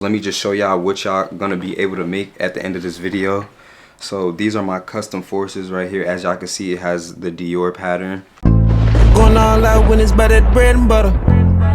Let me just show y'all what y'all gonna be able to make at the end of this video. So these are my custom forces right here. As y'all can see, it has the Dior pattern. Going all out when it's by that bread and butter.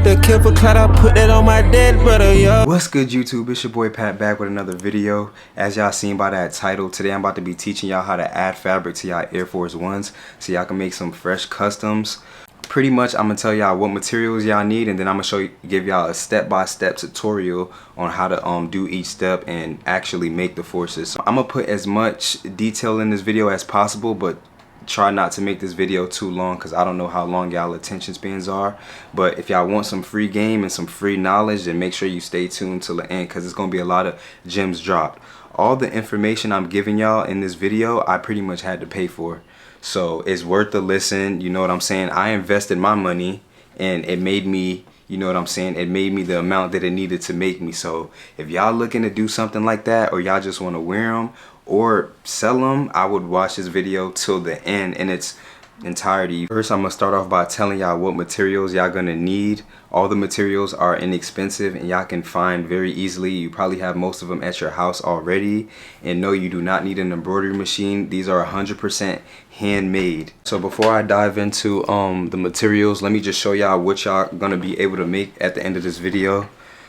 The careful cloud, I put that on my dead brother, yo. What's good, YouTube? It's your boy Pat back with another video. As y'all seen by that title, today I'm about to be teaching y'all how to add fabric to y'all Air Force Ones so y'all can make some fresh customs. Pretty much I'm gonna tell y'all what materials y'all need, and then I'm gonna give y'all a step-by-step tutorial on how to do each step and actually make the forces. So I'm gonna put as much detail in this video as possible, but try not to make this video too long because I don't know how long y'all attention spans are. But if y'all want some free game and some free knowledge, then make sure you stay tuned till the end because it's gonna be a lot of gems dropped. All the information I'm giving y'all in this video, I pretty much had to pay for. So it's worth the listen, you know what I'm saying? I invested my money and it made me, you know what I'm saying? It made me the amount that it needed to make me. So if y'all looking to do something like that, or y'all just want to wear them or sell them, I would watch this video till the end in its entirety. First, I'm gonna start off by telling y'all what materials y'all gonna need. All the materials are inexpensive and y'all can find very easily. You probably have most of them at your house already. And no, you do not need an embroidery machine. These are 100% handmade. So before I dive into the materials, let me just show y'all what y'all gonna be able to make at the end of this video.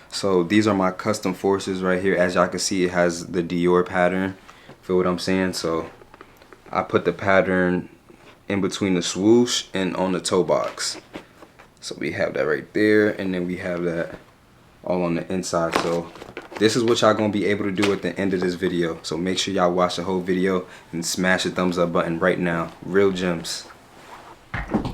So these are my custom forces right here. As y'all can see, it has the Dior pattern. Feel what I'm saying? So I put the pattern in between the swoosh and on the toe box. So we have that right there, and then we have that all on the inside. So this is what y'all gonna be able to do at the end of this video. So make sure y'all watch the whole video and smash the thumbs up button right now. Real gems.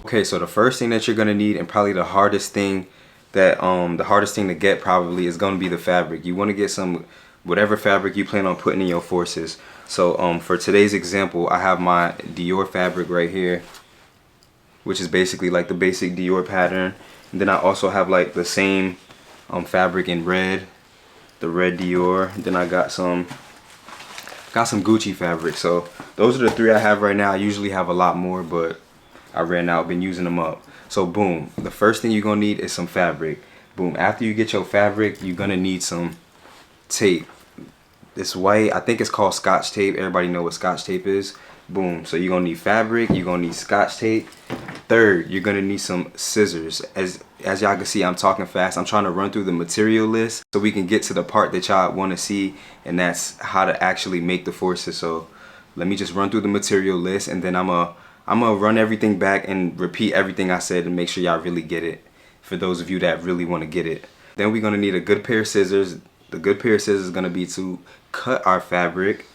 Okay, so the first thing that you're gonna need, and probably the hardest thing that the hardest thing to get probably, is gonna be the fabric. You want to get some whatever fabric you plan on putting in your forces. So for today's example, I have my Dior fabric right here, which is basically like the basic Dior pattern. And then I also have like the same fabric in red, the red Dior. And then I got some Gucci fabric. So those are the three I have right now. I usually have a lot more, but I ran out, been using them up. So boom, the first thing you're gonna need is some fabric. Boom, after you get your fabric, you're gonna need some tape. This white, I think it's called Scotch tape. Everybody know what Scotch tape is. Boom. So you're gonna need fabric, you're gonna need Scotch tape. Third, you're gonna need some scissors. As y'all can see, I'm talking fast. I'm trying to run through the material list so we can get to the part that y'all want to see, and that's how to actually make the forces. So let me just run through the material list, and then I'm gonna run everything back and repeat everything I said and make sure y'all really get it, for those of you that really want to get it. Then we're gonna need a good pair of scissors. The good pair of scissors is going to be to cut our fabric.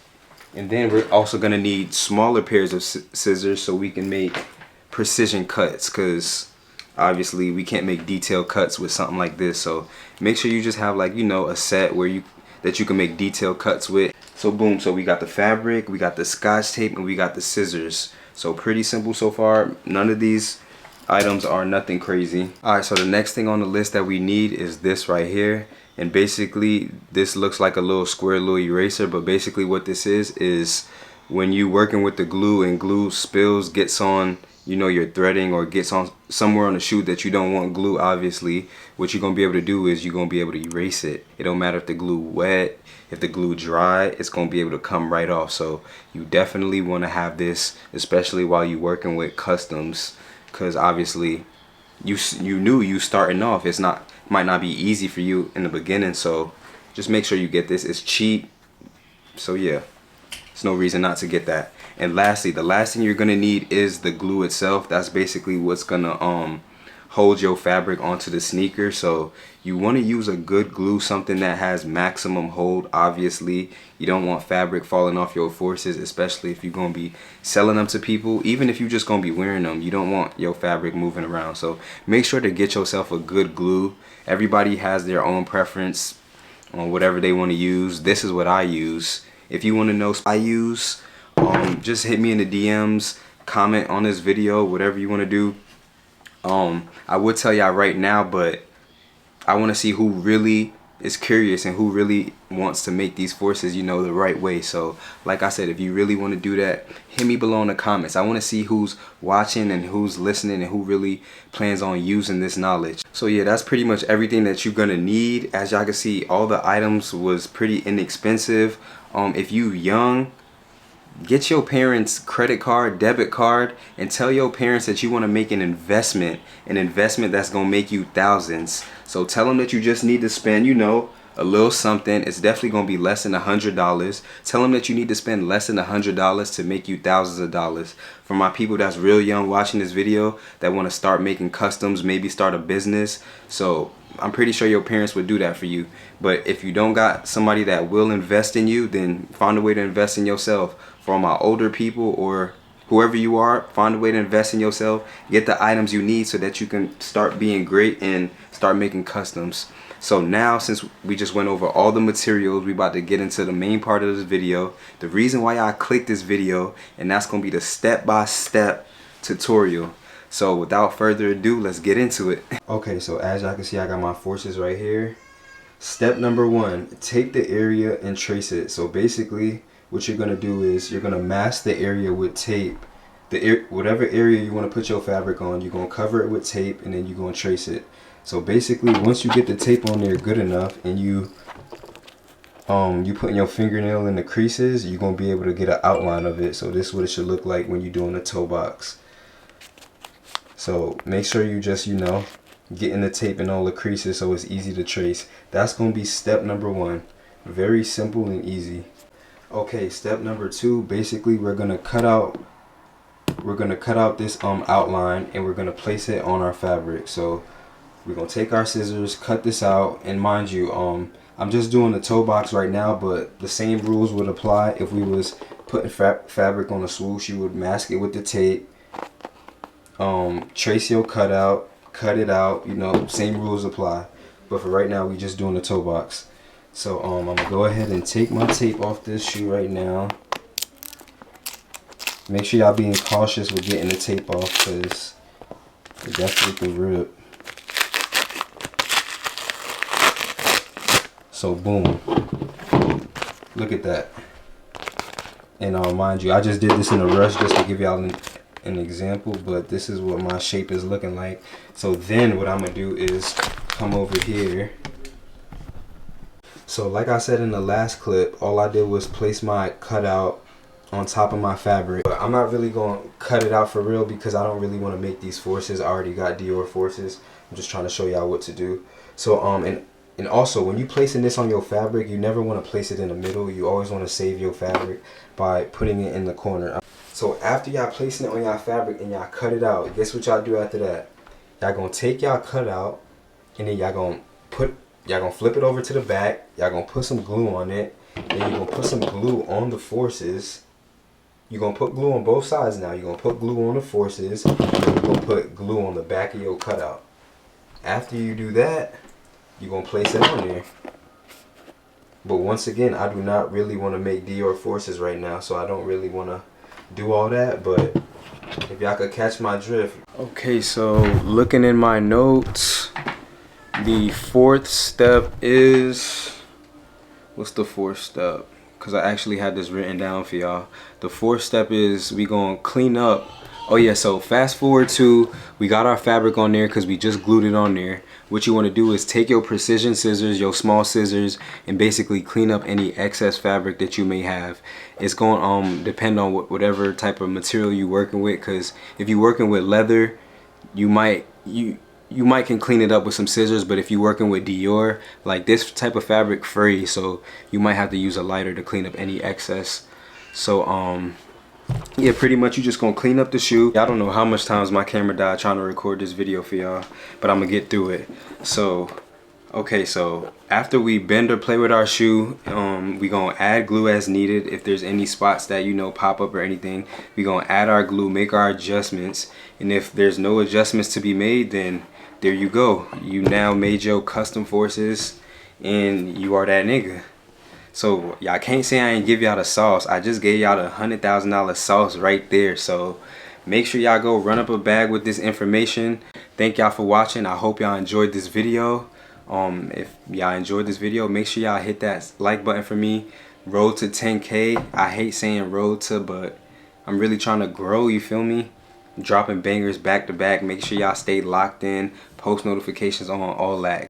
And then we're also going to need smaller pairs of scissors so we can make precision cuts, because obviously we can't make detailed cuts with something like this. So make sure you just have, like, you know, a set where that you can make detailed cuts with. So boom, so we got the fabric, we got the Scotch tape, and we got the scissors. So pretty simple so far. None of these items are nothing crazy. Alright, so the next thing on the list that we need is this right here. And basically this looks like a little square little eraser, but basically what this is when you working with the glue and glue spills, gets on, you know, your threading, or gets on somewhere on the shoe that you don't want glue, obviously, what you're gonna be able to do is you're gonna be able to erase it. It don't matter if the glue wet, if the glue dry, it's gonna be able to come right off. So you definitely want to have this, especially while you working with customs, because obviously you starting off, might not be easy for you in the beginning. So just make sure you get this. It's cheap, so yeah, there's no reason not to get that. And lastly, the last thing you're gonna need is the glue itself. That's basically what's gonna hold your fabric onto the sneaker. So you want to use a good glue, something that has maximum hold. Obviously you don't want fabric falling off your forces, especially if you're gonna be selling them to people. Even if you're just gonna be wearing them, you don't want your fabric moving around. So make sure to get yourself a good glue. Everybody has their own preference on whatever they want to use. This is what I use. If you want to know what I use, just hit me in the DMs, comment on this video, whatever you want to do. I would tell y'all right now, but I want to see who really is curious and who really wants to make these forces, you know, the right way. So like I said, if you really want to do that, hit me below in the comments. I want to see who's watching and who's listening and who really plans on using this knowledge. So yeah, that's pretty much everything that you're gonna need. As y'all can see, all the items was pretty inexpensive. If you young, get your parents' credit card, debit card, and tell your parents that you want to make an investment that's going to make you thousands. So tell them that you just need to spend, you know, a little something. It's definitely going to be less than $100. Tell them that you need to spend less than $100 to make you thousands of dollars. For my people that's real young watching this video that want to start making customs, maybe start a business. So I'm pretty sure your parents would do that for you. But if you don't got somebody that will invest in you, then find a way to invest in yourself. For all my older people or whoever you are, find a way to invest in yourself. Get the items you need so that you can start being great and start making customs. So now, since we just went over all the materials, we about to get into the main part of this video. The reason why I clicked this video, and that's going to be the step-by-step tutorial. So without further ado, let's get into it. Okay, so as y'all can see, I got my forces right here. Step number 1, take the area and trace it. So basically, what you're going to do is you're going to mask the area with tape. Whatever area you want to put your fabric on, you're going to cover it with tape and then you're going to trace it. So basically, once you get the tape on there good enough and you putting your fingernail in the creases, you're going to be able to get an outline of it. So this is what it should look like when you're doing a toe box. So make sure you just, you know, getting the tape in all the creases so it's easy to trace. That's going to be step number 1. Very simple and easy. Okay, step number 2, basically we're gonna cut out this outline and we're gonna place it on our fabric. So we're gonna take our scissors, cut this out, and mind you, I'm just doing the toe box right now, but the same rules would apply if we was putting fabric on a swoosh. You would mask it with the tape, trace your cutout, cut it out, you know, same rules apply. But for right now, we just doing the toe box. So I'm gonna go ahead and take my tape off this shoe right now. Make sure y'all being cautious with getting the tape off because it definitely can rip. So boom, look at that. And mind you, I just did this in a rush just to give y'all an example, but this is what my shape is looking like. So then what I'm gonna do is come over here. So like I said in the last clip, all I did was place my cutout on top of my fabric. But I'm not really going to cut it out for real because I don't really want to make these forces. I already got Dior forces. I'm just trying to show y'all what to do. So and also when you placing this on your fabric, you never want to place it in the middle. You always want to save your fabric by putting it in the corner. So after y'all placing it on y'all fabric and y'all cut it out, guess what y'all do after that? Y'all going to take y'all cutout and then y'all going to flip it over to the back. Y'all gonna put some glue on it. Then you're gonna put some glue on the forces. You're gonna put glue on both sides now. You're gonna put glue on the forces. And you're gonna put glue on the back of your cutout. After you do that, you're gonna place it on there. But once again, I do not really want to make Dior forces right now, so I don't really want to do all that. But if y'all could catch my drift. Okay, so looking in my notes. The 4th step is, what's the 4th step? Because I actually had this written down for y'all. The 4th step is we gonna clean up. Oh yeah, so fast forward to, we got our fabric on there because we just glued it on there. What you want to do is take your precision scissors, your small scissors, and basically clean up any excess fabric that you may have. It's going to depend on whatever type of material you're working with, because if you're working with leather, you might can clean it up with some scissors, but if you're working with Dior, like this type of fabric free, so you might have to use a lighter to clean up any excess. So yeah, pretty much you just gonna clean up the shoe. I don't know how much times my camera died trying to record this video for y'all, but I'm gonna get through it. So okay, so after we bend or play with our shoe, we gonna add glue as needed. If there's any spots that, you know, pop up or anything, we gonna add our glue, make our adjustments, and if there's no adjustments to be made, then there you go. You now made your custom forces and you are that nigga. So y'all can't say I ain't give y'all the sauce. I just gave y'all the $100,000 sauce right there. So make sure y'all go run up a bag with this information. Thank y'all for watching. I hope y'all enjoyed this video. If y'all enjoyed this video, make sure y'all hit that like button for me. Road to 10K. I hate saying road to, but I'm really trying to grow, you feel me? Dropping bangers back to back. Make sure y'all stay locked in, post notifications on, all that.